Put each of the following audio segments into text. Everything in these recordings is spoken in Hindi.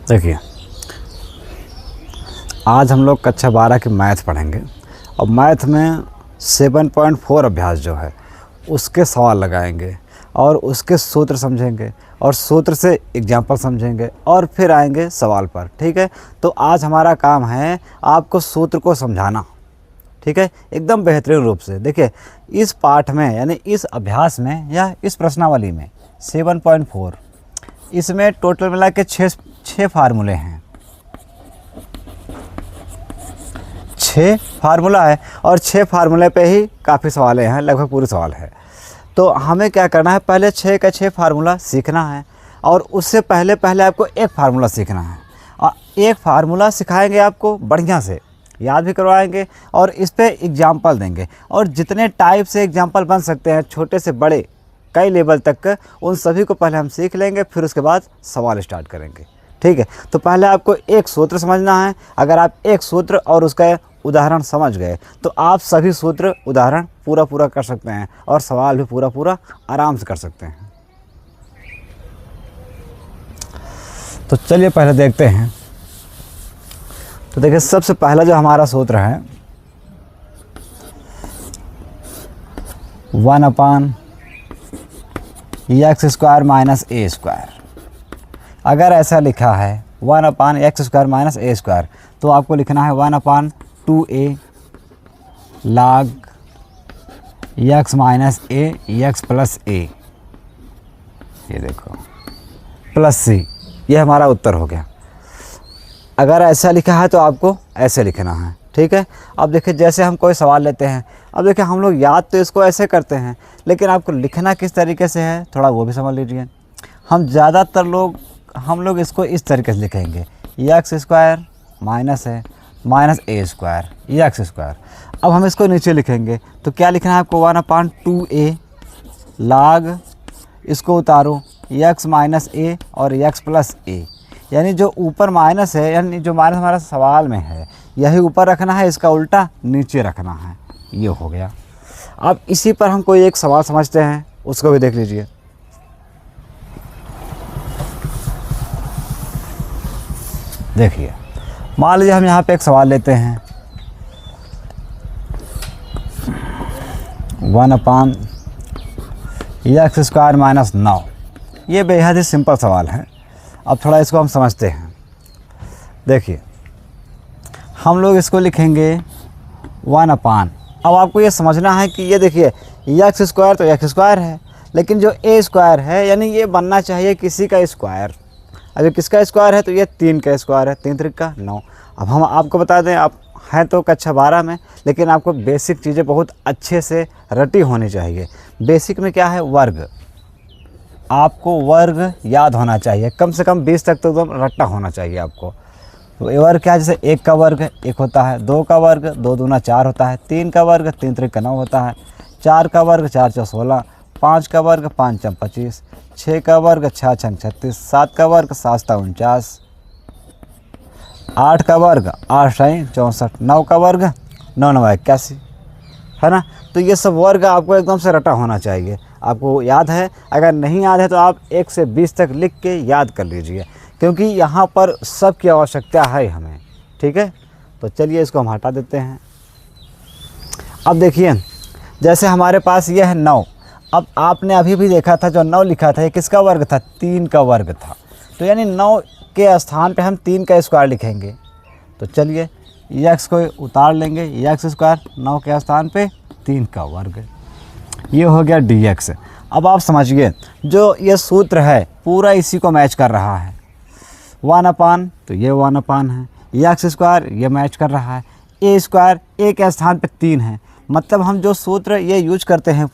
देखिए, आज हम लोग कक्षा 12 की मैथ पढ़ेंगे और मैथ में 7.4 अभ्यास जो है उसके सवाल लगाएंगे और उसके सूत्र समझेंगे और सूत्र से एग्जाम्पल समझेंगे और फिर आएंगे सवाल पर। ठीक है, तो आज हमारा काम है आपको सूत्र को समझाना। ठीक है, एकदम बेहतरीन रूप से। देखिए, इस पाठ में यानी इस अभ्यास में या इस प्रश्नावली में 7.4 इसमें टोटल मिला के 6 फार्मूले हैं। 6 फार्मूला है और 6 फार्मूले पे ही काफ़ी सवालें हैं, लगभग पूरे सवाल है। तो हमें क्या करना है, पहले 6 का 6 फार्मूला सीखना है और उससे पहले आपको एक फार्मूला सीखना है और एक फार्मूला सिखाएंगे आपको, बढ़िया से याद भी करवाएंगे और इस पे एग्जाम्पल देंगे। और जितने टाइप से एग्जाम्पल बन सकते हैं, छोटे से बड़े कई लेवल तक, उन सभी को पहले हम सीख लेंगे, फिर उसके बाद सवाल स्टार्ट करेंगे। ठीक है, तो पहले आपको एक सूत्र समझना है। अगर आप एक सूत्र और उसका उदाहरण समझ गए तो आप सभी सूत्र उदाहरण पूरा कर सकते हैं और सवाल भी पूरा आराम से कर सकते हैं। तो चलिए पहले देखते हैं। तो देखिए, सबसे पहला जो हमारा सूत्र है 1/x² - a²। अगर ऐसा लिखा है 1/x² - a², तो आपको लिखना है 1/2a log x - a x + a। ये देखो प्लस c, ये हमारा उत्तर हो गया। अगर ऐसा लिखा है तो आपको ऐसे लिखना है। ठीक है, अब देखिए, जैसे हम कोई सवाल लेते हैं, अब देखिए हम लोग याद तो इसको ऐसे करते हैं, लेकिन आपको लिखना किस तरीके से है थोड़ा वो भी समझ लीजिए। हम ज़्यादातर लोग इसको इस तरीके से लिखेंगे, x² माइनस है माइनस a² x²। अब हम इसको नीचे लिखेंगे तो क्या लिखना है आपको, 1/2a log, इसको उतारो x - a और x + a। यानी जो ऊपर माइनस है, यानी जो माइनस हमारा सवाल में है, यही ऊपर रखना है, इसका उल्टा नीचे रखना है। ये हो गया। अब इसी पर हम कोई एक सवाल समझते हैं, उसको भी देख लीजिए। देखिए, मान लीजिए हम यहाँ पे एक सवाल लेते हैं 1/x² - 9। ये बेहद ही सिंपल सवाल है। अब थोड़ा इसको हम समझते हैं। देखिए, हम लोग इसको लिखेंगे 1/। अब आपको ये समझना है कि ये देखिए, x² तो x² है, लेकिन जो a² है यानी ये बनना चाहिए किसी का स्क्वायर। अगर किसका स्क्वायर है तो ये 3 का स्क्वायर है, 3 3 का 9। अब हम आपको बता दें, आप हैं तो कक्षा 12 में, लेकिन आपको बेसिक चीज़ें बहुत अच्छे से रटी होनी चाहिए। बेसिक में क्या है, वर्ग। आपको वर्ग याद होना चाहिए, कम से कम 20 तक तो एकदम रट्टा होना चाहिए आपको। तो ये वर्ग क्या है, जैसे 1 का वर्ग 1 होता है, 2 का वर्ग 2 दूना 4 होता है, 3 का वर्ग 3 3 का 9 होता है, 4 का वर्ग 4 4 16, 5 का वर्ग 5 5 25, 6 का वर्ग 6 6 36, 7 का वर्ग 7 7 49, 8 का वर्ग 8 6 64, 9 का वर्ग 9 9 81, है ना। तो ये सब वर्ग आपको एकदम से रटा होना चाहिए। आपको याद है, अगर नहीं याद है तो आप 1 से 20 तक लिख के याद कर लीजिए, क्योंकि यहाँ पर सब की आवश्यकता है हमें। ठीक है, तो चलिए इसको हम हटा देते हैं। अब देखिए, जैसे हमारे पास ये है 9। अब आपने अभी भी देखा था, जो 9 लिखा था ये किसका वर्ग था, 3 का वर्ग था। तो यानी 9 के स्थान पे हम 3 का स्क्वायर लिखेंगे। तो चलिए x को उतार लेंगे, x² 9 के स्थान पे 3 का वर्ग, ये हो गया dx। अब आप समझिए, जो ये सूत्र है पूरा इसी को मैच कर रहा है। 1/, तो ये 1/, है, x² ये मैच कर रहा है, a² a के स्थान पे 3 है। मतलब हम जो सूत्र ये यूज करते हैं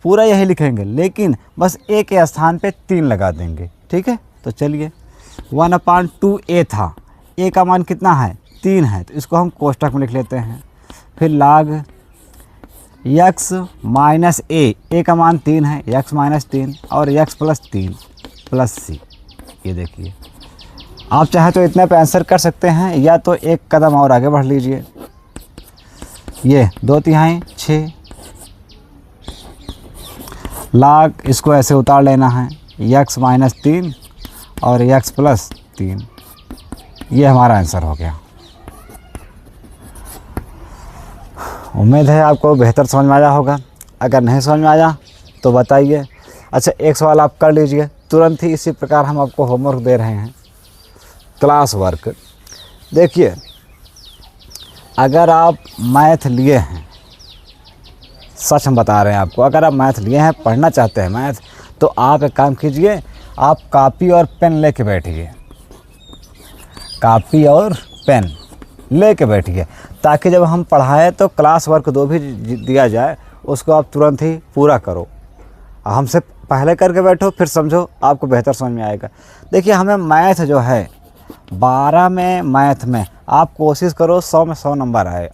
पूरा यही लिखेंगे, लेकिन बस a के स्थान पे 3 लगा देंगे। ठीक है, तो चलिए 1/2a था, a का मान कितना है, 3 है, तो इसको हम कोष्टक में लिख लेते हैं। फिर log x - a का मान 3 है, x - 3 और x + 3 + c। ये देखिए, आप चाहे तो इतने पे आंसर कर सकते हैं, या तो एक कदम और आगे बढ़ लीजिए। ये 2 तिहाई 6 log, इसको ऐसे उतार लेना है, x - 3 और x प्लस 3। ये हमारा आंसर हो गया। उम्मीद है आपको बेहतर समझ में आया होगा। अगर नहीं समझ में आया तो बताइए। अच्छा, एक सवाल आप कर लीजिए तुरंत ही। इसी प्रकार हम आपको होमवर्क दे रहे हैं, क्लास वर्क। देखिए, अगर आप मैथ लिए हैं, सच हम बता रहे हैं आपको, अगर आप मैथ लिए हैं, पढ़ना चाहते हैं मैथ, तो आप एक काम कीजिए, आप कॉपी और पेन लेके बैठिए। कॉपी और पेन लेके बैठिए, ताकि जब हम पढ़ाएं तो क्लास वर्क जो भी दिया जाए उसको आप तुरंत ही पूरा करो। हमसे पहले करके बैठो, फिर समझो, आपको बेहतर समझ में आएगा। देखिए, हमें मैथ जो है 12 में मैथ में आप कोशिश करो 100 में 100 नंबर आए।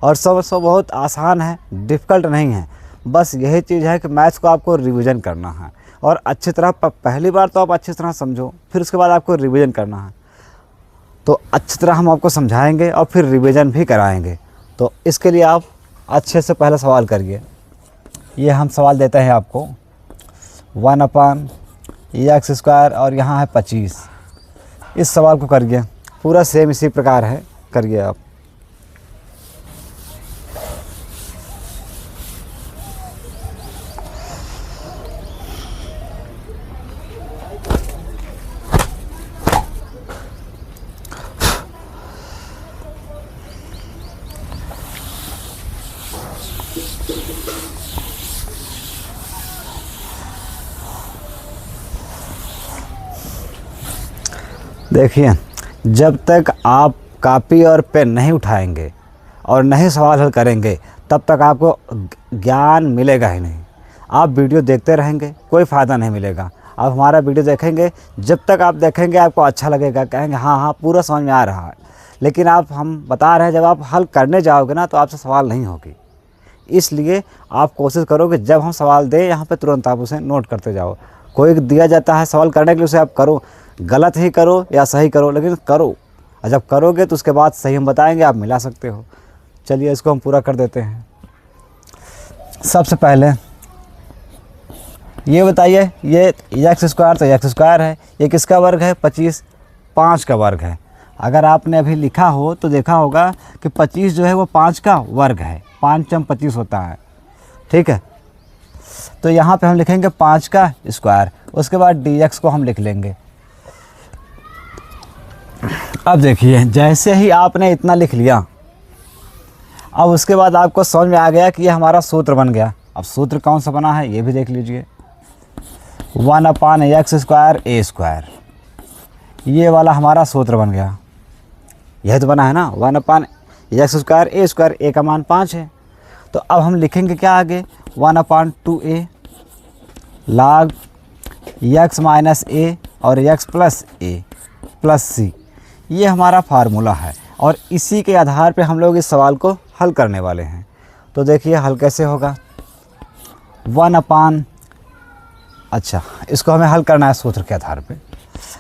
और 100 में 100 बहुत आसान है, डिफ़िकल्ट नहीं है। बस यही चीज़ है कि मैथ्स को आपको रिवीजन करना है और अच्छी तरह पहली बार तो आप अच्छी तरह समझो, फिर उसके बाद आपको रिवीजन करना है। तो अच्छी तरह हम आपको समझाएंगे और फिर रिवीजन भी कराएंगे। तो इसके लिए आप अच्छे से पहले सवाल करिए। ये हम सवाल देते हैं आपको, 1/x² और यहाँ है 25। इस सवाल को करिए, पूरा सेम इसी प्रकार है, करिए आप। देखिए, जब तक आप कॉपी और पेन नहीं उठाएंगे और नहीं सवाल हल करेंगे, तब तक आपको ज्ञान मिलेगा ही नहीं। आप वीडियो देखते रहेंगे, कोई फ़ायदा नहीं मिलेगा। आप हमारा वीडियो देखेंगे, जब तक आप देखेंगे आपको अच्छा लगेगा, कहेंगे हाँ हाँ पूरा समझ में आ रहा है। लेकिन हम बता रहे हैं, जब आप हल करने जाओगे ना तो आपसे सवाल नहीं होगी। इसलिए आप कोशिश करो कि जब हम सवाल दें, यहाँ पे तुरंत आप उसे नोट करते जाओ। कोई दिया जाता है सवाल करने के लिए, उसे आप करो, गलत ही करो या सही करो, लेकिन करो। और जब करोगे तो उसके बाद सही हम बताएंगे, आप मिला सकते हो। चलिए, इसको हम पूरा कर देते हैं। सबसे पहले ये बताइए, ये x² तो x² है, ये किसका वर्ग है? 25, 5 का वर्ग है। अगर आपने अभी लिखा हो तो देखा होगा कि 25 जो है वो 5 का वर्ग है, 5 × 25 होता है, ठीक है। तो यहाँ पे हम लिखेंगे 5 का स्क्वायर, उसके बाद dx को हम लिख लेंगे। अब देखिए, जैसे ही आपने इतना लिख लिया, अब उसके बाद आपको समझ में आ गया कि ये हमारा सूत्र बन गया। अब सूत्र कौन सा बना है ये भी देख लीजिए, 1/x² a²। ये वाला हमारा सूत्र बन गया, यह तो बना है ना, 1/x² a²। a का मान 5 है। तो अब हम लिखेंगे क्या आगे, 1/2a log x - a और x + a + c। ये हमारा फार्मूला है और इसी के आधार पे हम लोग इस सवाल को हल करने वाले हैं। तो देखिए हल कैसे होगा, अच्छा, इसको हमें हल करना है सूत्र के आधार पे।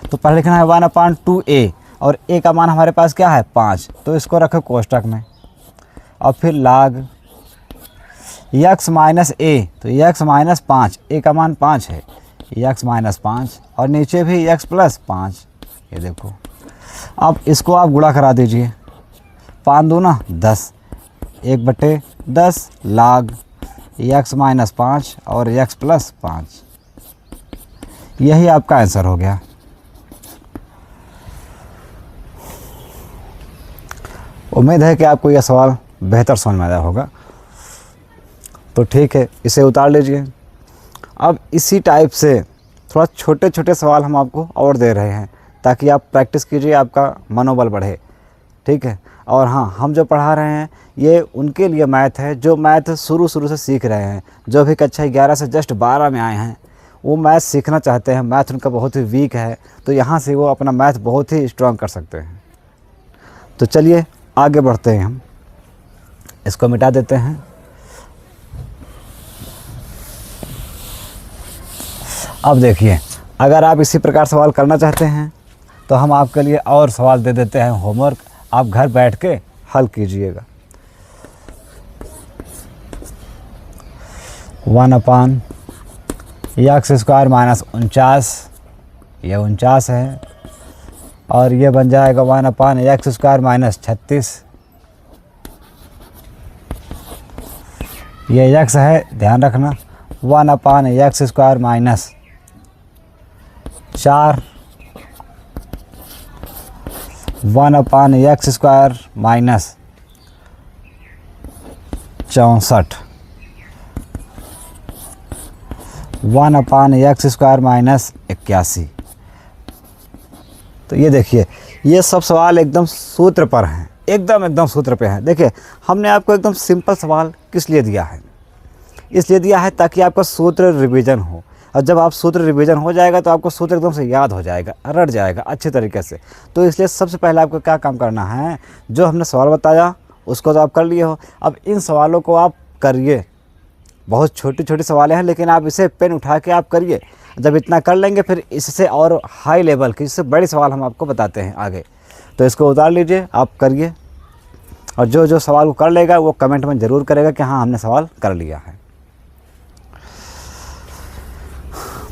तो पहले लिखना है 1/2a और a का मान हमारे पास क्या है 5, तो इसको रखो कोष्टक में। और फिर log x - a, तो x - 5, a का मान 5 है, x - 5 और नीचे भी x + 5। ये देखो, अब इसको आप गुणा करा दीजिए, 5 दूना 10, 1/10 log x - 5 और x + 5। यही आपका आंसर हो गया। उम्मीद है कि आपको यह सवाल बेहतर समझ में आया होगा। तो ठीक है, इसे उतार लीजिए। अब इसी टाइप से थोड़ा छोटे छोटे सवाल हम आपको और दे रहे हैं, ताकि आप प्रैक्टिस कीजिए, आपका मनोबल बढ़े, ठीक है। और हाँ, हम जो पढ़ा रहे हैं ये उनके लिए मैथ है जो मैथ शुरू से सीख रहे हैं, जो भी कक्षा 11 से जस्ट 12 में आए हैं, वो मैथ सीखना चाहते हैं। मैथ उनका बहुत ही वीक है, तो यहाँ से वो अपना मैथ बहुत ही स्ट्रांग कर सकते हैं। तो चलिए आगे बढ़ते हैं, हम इसको मिटा देते हैं। अब देखिए, अगर आप इसी प्रकार सवाल करना चाहते हैं तो हम आपके लिए और सवाल दे देते हैं होमवर्क, आप घर बैठ के हल कीजिएगा। 1/x² - 49 ये 49 है, और ये बन जाएगा 1/x² माइनस 36। ये x है, ध्यान रखना, 1/x² minus 4, 1/x² minus 64, 1/x² minus 81। तो ये देखिए, ये सब सवाल एकदम सूत्र पर हैं, एकदम सूत्र पे हैं। देखिए, हमने आपको एकदम सिंपल सवाल किस लिए दिया है? इसलिए दिया है ताकि आपका सूत्र रिवीजन हो, और जब आप सूत्र रिवीजन हो जाएगा तो आपको सूत्र एकदम से याद हो जाएगा, रट जाएगा अच्छे तरीके से। तो इसलिए सबसे पहले आपको क्या काम करना है, जो हमने सवाल बताया उसको तो आप कर लिए हो, अब इन सवालों को आप करिए। बहुत छोटे छोटे सवाल हैं, लेकिन आप इसे पेन उठा के आप करिए। जब इतना कर लेंगे फिर इससे और हाई लेवल के, इससे बड़े सवाल हम आपको बताते हैं आगे। तो इसको उतार लीजिए, आप करिए, और जो जो सवाल को कर लेगा वो कमेंट में ज़रूर करेगा कि हाँ हमने सवाल कर लिया है।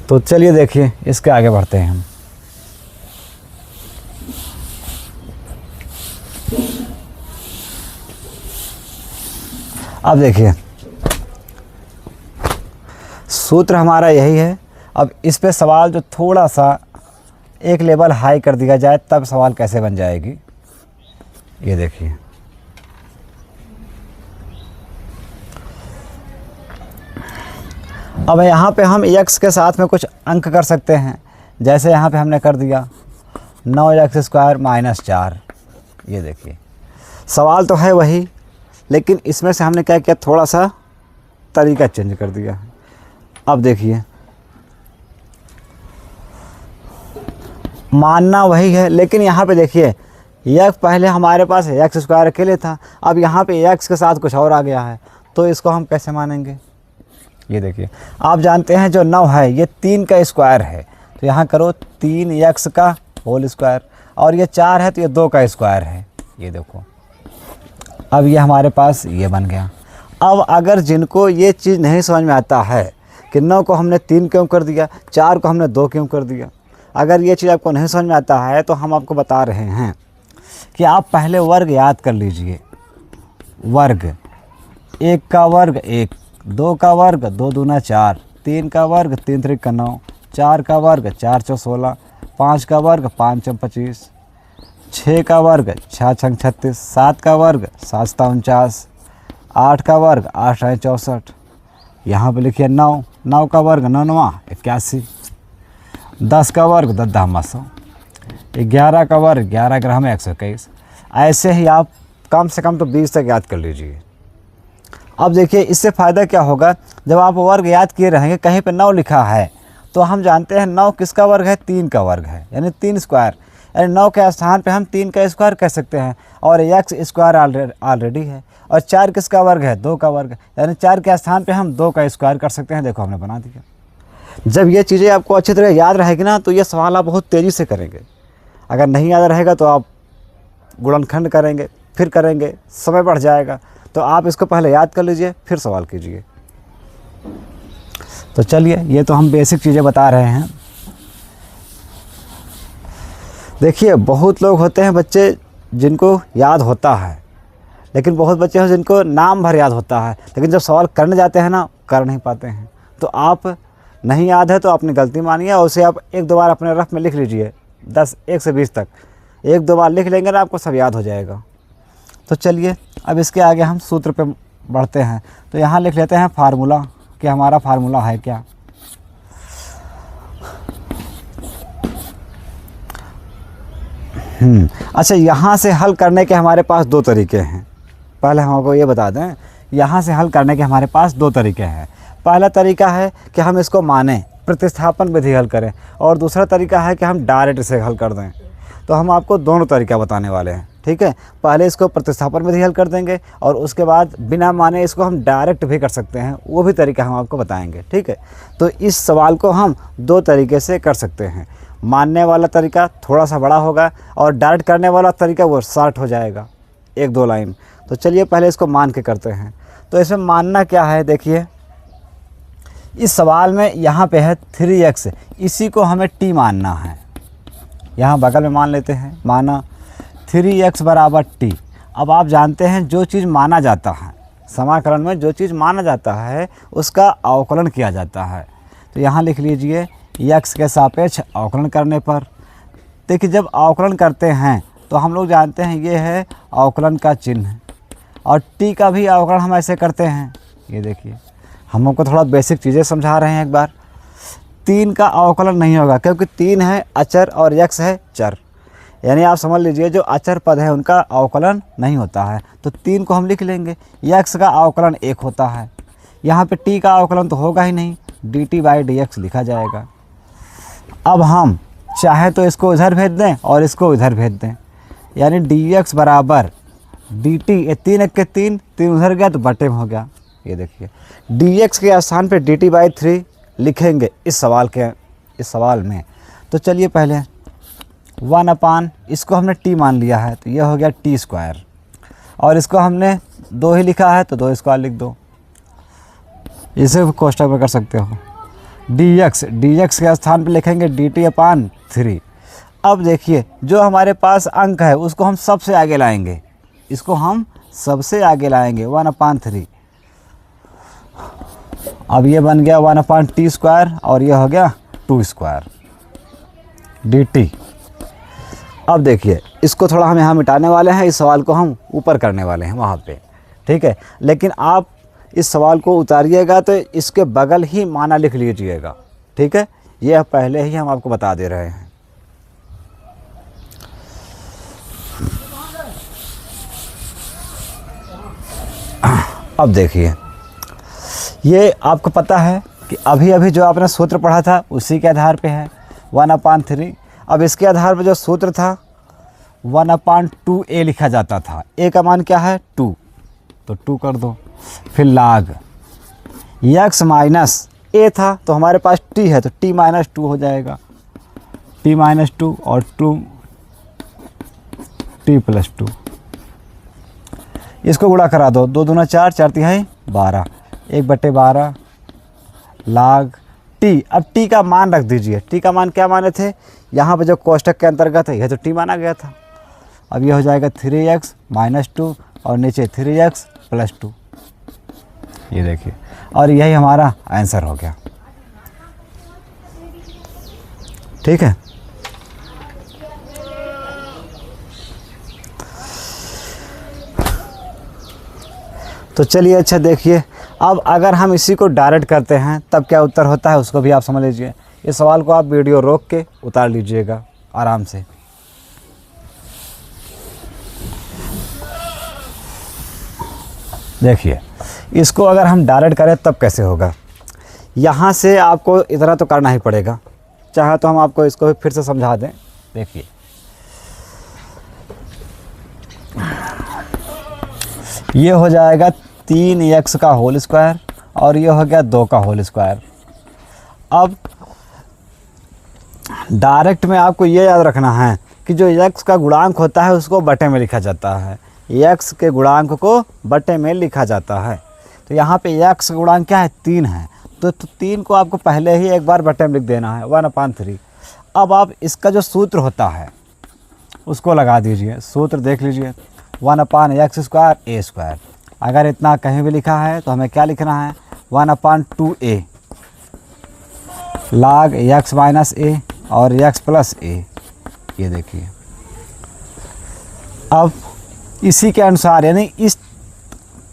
तो चलिए देखिए, इसके आगे बढ़ते हैं हम। अब देखिए, सूत्र हमारा यही है। अब इस पे सवाल जो थोड़ा सा एक लेवल हाई कर दिया जाए तब सवाल कैसे बन जाएगी, ये देखिए। अब यहाँ पे हम x के साथ में कुछ अंक कर सकते हैं, जैसे यहाँ पे हमने कर दिया 9x² माइनस 4। ये देखिए, सवाल तो है वही, लेकिन इसमें से हमने क्या किया, थोड़ा सा तरीका चेंज कर दिया है। अब देखिए, मानना वही है, लेकिन यहाँ पे देखिए, यह पहले हमारे पास x² अकेले था, अब यहाँ पे x के साथ कुछ और आ गया है, तो इसको हम कैसे मानेंगे? ये देखिए, आप जानते हैं जो 9 है ये 3 का स्क्वायर है, तो यहाँ करो 3x का होल स्क्वायर, और ये 4 है तो ये 2 का स्क्वायर है। ये देखो, अब ये हमारे पास ये बन गया। अब अगर जिनको ये चीज़ नहीं समझ में आता है कि 9 को हमने 3 क्यों कर दिया, 4 को हमने 2 क्यों कर दिया, अगर ये चीज़ आपको नहीं समझ में आता है तो हम आपको बता रहे हैं कि आप पहले वर्ग याद कर लीजिए। वर्ग, 1 का वर्ग 1, 2 का वर्ग 2 दूना 4, 3 का वर्ग 3 त्रिक 9, 4 का वर्ग 4 चौ 16, 5 का वर्ग 5 चौ 25, 6 का वर्ग 6 छंग 36, 7 का वर्ग 7 सता 49, 8 का वर्ग 8 आए 64, यहाँ पे लिखिए 9, 9 का वर्ग 9 9 81, 10 का वर्ग 10 10 100, 11 का वर्ग 11 ग्राम 121। ऐसे ही आप कम से कम तो 20 तक याद कर लीजिए। अब देखिए, इससे फ़ायदा क्या होगा, जब आप वर्ग याद किए रहेंगे, कहीं पे 9 लिखा है तो हम जानते हैं 9 किसका वर्ग है, 3 का वर्ग है, यानी 3 स्क्वायर, यानी 9 के स्थान पे हम 3 का स्क्वायर कह सकते हैं, और x² ऑलरेडी है, और 4 किसका वर्ग है, 2 का वर्ग, यानी 4 के स्थान पे हम 2 का स्क्वायर कर सकते हैं। देखो हमने बना दिया। जब ये चीज़ें आपको अच्छी तरह याद रहेगी ना, तो ये सवाल आप बहुत तेज़ी से करेंगे। अगर नहीं याद रहेगा तो आप गुणनखंड करेंगे, फिर करेंगे, समय बढ़ जाएगा। तो आप इसको पहले याद कर लीजिए, फिर सवाल कीजिए। तो चलिए, ये तो हम बेसिक चीज़ें बता रहे हैं। देखिए, बहुत लोग होते हैं बच्चे जिनको याद होता है, लेकिन बहुत बच्चे हैं जिनको नाम भर याद होता है, लेकिन जब सवाल करने जाते हैं ना, कर नहीं पाते हैं। तो आप नहीं याद है तो अपनी गलती मानिए, और उसे आप 1-2 बार अपने रफ में लिख लीजिए, 1 से 20 तक 1-2 बार लिख लेंगे ना, आपको सब याद हो जाएगा। तो चलिए, अब इसके आगे हम सूत्र पे बढ़ते हैं। तो यहाँ लिख लेते हैं फार्मूला, कि हमारा फार्मूला है क्या। अच्छा, यहाँ से हल करने के हमारे पास 2 तरीके हैं। पहले हम आपको ये बता दें, यहाँ से हल करने के हमारे पास 2 तरीके हैं। पहला तरीका है कि हम इसको मानें, प्रतिस्थापन विधि हल करें, और दूसरा तरीका है कि हम डायरेक्ट इसे हल कर दें। तो हम आपको दोनों तरीका बताने वाले हैं, ठीक है। पहले इसको प्रतिस्थापन विधि हल कर देंगे, और उसके बाद बिना माने इसको हम डायरेक्ट भी कर सकते हैं, वो भी तरीका हम आपको बताएंगे, ठीक है। तो इस सवाल को हम 2 तरीके से कर सकते हैं। मानने वाला तरीका थोड़ा सा बड़ा होगा, और डायरेक्ट करने वाला तरीका वो शॉर्ट हो जाएगा, 1-2 लाइन। तो चलिए पहले इसको मान के करते हैं। तो इसमें मानना क्या है, देखिए, इस सवाल में यहाँ पे है 3x, इसी को हमें t मानना है। यहाँ बगल में मान लेते हैं, माना 3x बराबर t। अब आप जानते हैं जो चीज़ माना जाता है समाकलन में, जो चीज़ माना जाता है उसका अवकलन किया जाता है। तो यहाँ लिख लीजिए x के सापेक्ष अवकलन करने पर। देखिए जब अवकलन करते हैं तो हम लोग जानते हैं ये है अवकलन का चिन्ह, और t का भी अवकलन हम ऐसे करते हैं। ये देखिए हम आपको थोड़ा बेसिक चीज़ें समझा रहे हैं एक बार। 3 का अवकलन नहीं होगा क्योंकि 3 है अचर और x है चर, यानी आप समझ लीजिए जो अचर पद है उनका अवकलन नहीं होता है। तो 3 को हम लिख लेंगे, x का अवकलन 1 होता है। यहाँ पे t का अवकलन तो होगा ही नहीं, dt/dx लिखा जाएगा। अब हम चाहे तो इसको इधर भेज दें और इसको इधर भेज दें, यानी dx बराबर dt, ये 3 1 के 3 उधर गया तो बटे में हो गया। ये देखिए dx के स्थान पे dt/3 लिखेंगे इस सवाल में। तो चलिए पहले 1/, इसको हमने t मान लिया है तो ये हो गया t², और इसको हमने 2 ही लिखा है तो 2² लिख दो, इसे कोष्टक में कर सकते हो। dx के स्थान पे लिखेंगे dt/3। अब देखिए जो हमारे पास अंक है उसको हम सबसे आगे लाएंगे, इसको हम सबसे आगे लाएंगे 1/3। अब ये बन गया 1/t² और ये हो गया 2² dt। अब देखिए इसको थोड़ा हम यहाँ मिटाने वाले हैं, इस सवाल को हम ऊपर करने वाले हैं वहाँ पे, ठीक है। लेकिन आप इस सवाल को उतारिएगा तो इसके बगल ही माना लिख लीजिएगा, ठीक है। ये पहले ही हम आपको बता दे रहे हैं। अब देखिए ये आपको पता है कि अभी अभी जो आपने सूत्र पढ़ा था उसी के आधार पे है 1/3। अब इसके आधार पर जो सूत्र था 1/2a लिखा जाता था। a का मान क्या है 2, तो 2 कर दो। फिर लाग x माइनस a था तो हमारे पास t है तो t-2 हो जाएगा, t-2 और 2t+2। इसको गुणा करा दो, 2 दूना 4, 4 तिहाई 12, 1/12 लाग t। अब t का मान रख दीजिए, t का मान क्या माने थे, यहाँ पे जो कोष्टक के अंतर्गत है यह तो t माना गया था। अब ये हो जाएगा 3x - 2 और नीचे 3x+2, ये देखिए, और यही हमारा आंसर हो गया, ठीक है। तो चलिए अच्छा देखिए, अब अगर हम इसी को डायरेक्ट करते हैं तब क्या उत्तर होता है उसको भी आप समझ लीजिए। इस सवाल को आप वीडियो रोक के उतार लीजिएगा आराम से। देखिए इसको अगर हम डायरेक्ट करें तब कैसे होगा, यहाँ से आपको इतना तो करना ही पड़ेगा, चाहे तो हम आपको इसको फिर से समझा दें। देखिए ये हो जाएगा 3x का होल स्क्वायर और ये हो गया 2 का होल स्क्वायर। अब डायरेक्ट में आपको ये याद रखना है कि जो x का गुणांक होता है उसको बटे में लिखा जाता है, x के गुणांक को बटे में लिखा जाता है। तो यहाँ पे x का गुणांक क्या है 3 है, तो 3 को आपको पहले ही एक बार बटे में लिख देना है 1/3। अब आप इसका जो सूत्र होता है उसको लगा दीजिए, सूत्र देख लीजिए 1/x² a²। अगर इतना कहीं भी लिखा है तो हमें क्या लिखना है 1/2a log x - a और x+a। ये देखिए अब इसी के अनुसार यानी इस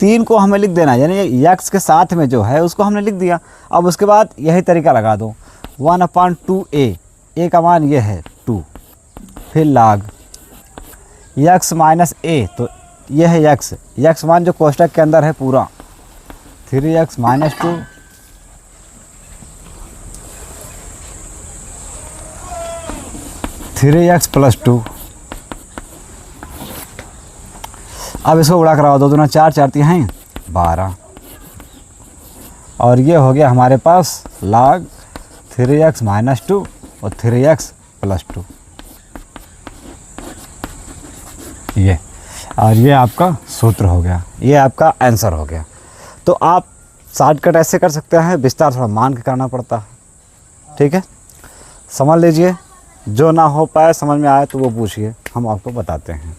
3 को हमें लिख देना, यानी x के साथ में जो है उसको हमने लिख दिया। अब उसके बाद यही तरीका लगा दो 1/2a, a का मान ये है 2, फिर log x - a, तो ये है x मान जो कोष्टक के अंदर है पूरा 3x - 2 3x+2। अब इसको गुणा कराओ, 2 दूना 4, 4 तिहाई 12 और ये हो गया हमारे पास log 3x - 2 और 3x+2। ये आपका सूत्र हो गया, ये आपका आंसर हो गया। तो आप शॉर्टकट ऐसे कर सकते हैं, विस्तार थोड़ा मान के करना पड़ता है। ठीक है, समझ लीजिए, जो ना हो पाए समझ में आए तो वो पूछिए, हम आपको बताते हैं।